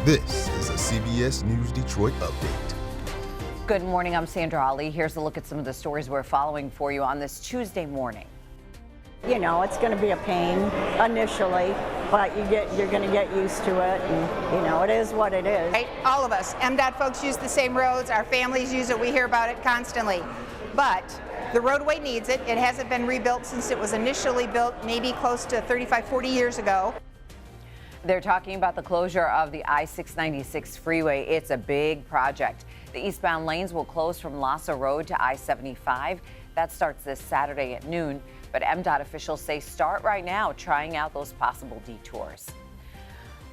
This is a CBS News Detroit update. Good morning, I'm Sandra Ali. Here's a look at some of the stories we're following for you on this Tuesday morning. You know, it's going to be a pain initially, but you're going to get used to it, and you know, it is what it is. Right? All of us, MDOT folks use the same roads, our families use it, we hear about it constantly. But the roadway needs it. It hasn't been rebuilt since it was initially built, maybe close to 35, 40 years ago. They're talking about the closure of the I-696 freeway. It's a big project. The eastbound lanes will close from Lassa Road to I-75. That starts this Saturday at noon. But MDOT officials say start right now trying out those possible detours.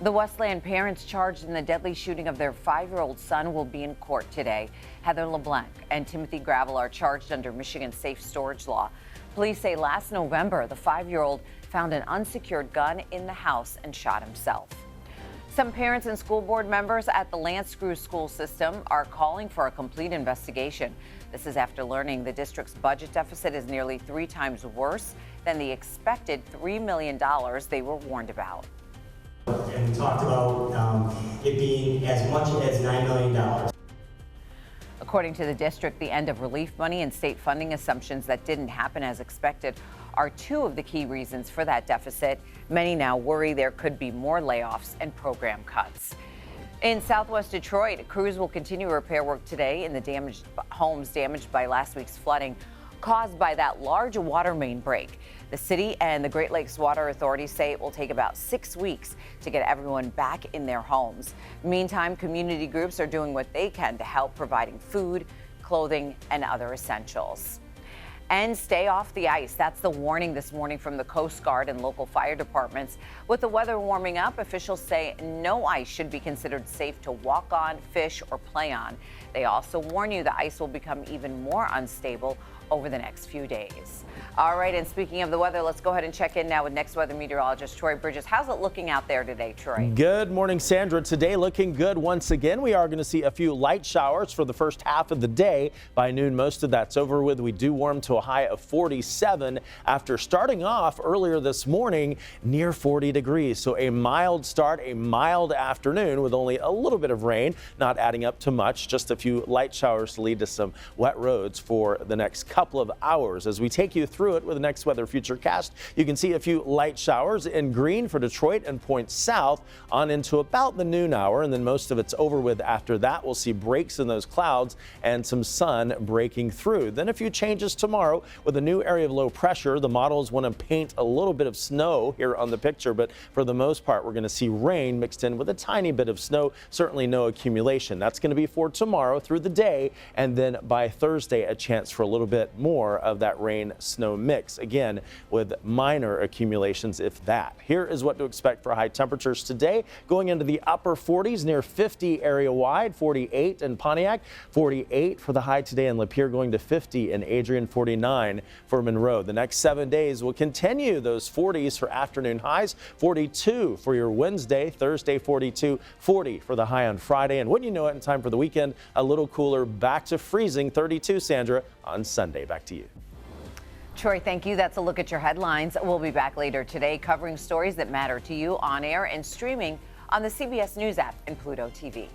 The Westland parents charged in the deadly shooting of their 5-year-old son will be in court today. Heather LeBlanc and Timothy Gravel are charged under Michigan's safe storage law. Police say last November, the 5-year-old found an unsecured gun in the house and shot himself. Some parents and school board members at the Creuse school system are calling for a complete investigation. This is after learning the district's budget deficit is nearly 3 times worse than the expected $3 million they were warned about. And we talked about it being as much as $9 million. According to the district, the end of relief money and state funding assumptions that didn't happen as expected are 2 of the key reasons for that deficit. Many now worry there could be more layoffs and program cuts. In southwest Detroit, crews will continue repair work today in the homes damaged by last week's flooding caused by that large water main break. The city and the Great Lakes Water Authority say it will take about 6 weeks to get everyone back in their homes. Meantime, community groups are doing what they can to help, providing food, clothing, and other essentials. And stay off the ice. That's the warning this morning from the Coast Guard and local fire departments. With the weather warming up, officials say no ice should be considered safe to walk on, fish, or play on. They also warn you the ice will become even more unstable over the next few days. All right, and speaking of the weather, let's go ahead and check in now with next weather meteorologist Troy Bridges. How's it looking out there today, Troy? Good morning, Sandra. Today looking good once again. We are going to see a few light showers for the first half of the day. By noon, most of that's over with. We do warm to a high of 47 after starting off earlier this morning near 40 degrees. So a mild start, a mild afternoon with only a little bit of rain, not adding up to much, just a few light showers to lead to some wet roads for the next couple of hours. As we take you through it with the next weather futurecast, you can see a few light showers in green for Detroit and points south on into about the noon hour, and then most of it's over with after that. We'll see breaks in those clouds and some sun breaking through. Then a few changes tomorrow with a new area of low pressure. The models want to paint a little bit of snow here on the picture, but for the most part, we're going to see rain mixed in with a tiny bit of snow, certainly no accumulation. That's going to be for tomorrow through the day, and then by Thursday, a chance for a little bit more of that rain snow mix, again with minor accumulations if that. Here is what to expect for high temperatures today, going into the upper 40s near 50 area wide, 48 in Pontiac, 48 for the high today in Lapeer, going to 50 in Adrian, 49 for Monroe. The next 7 days will continue those 40s for afternoon highs, 42 for your Wednesday, Thursday 42, 40 for the high on Friday, and wouldn't you know it, in time for the weekend, a little cooler, back to freezing, 32, Sandra, on Sunday. Back to you. Troy, thank you. That's a look at your headlines. We'll be back later today covering stories that matter to you on air and streaming on the CBS News app and Pluto TV.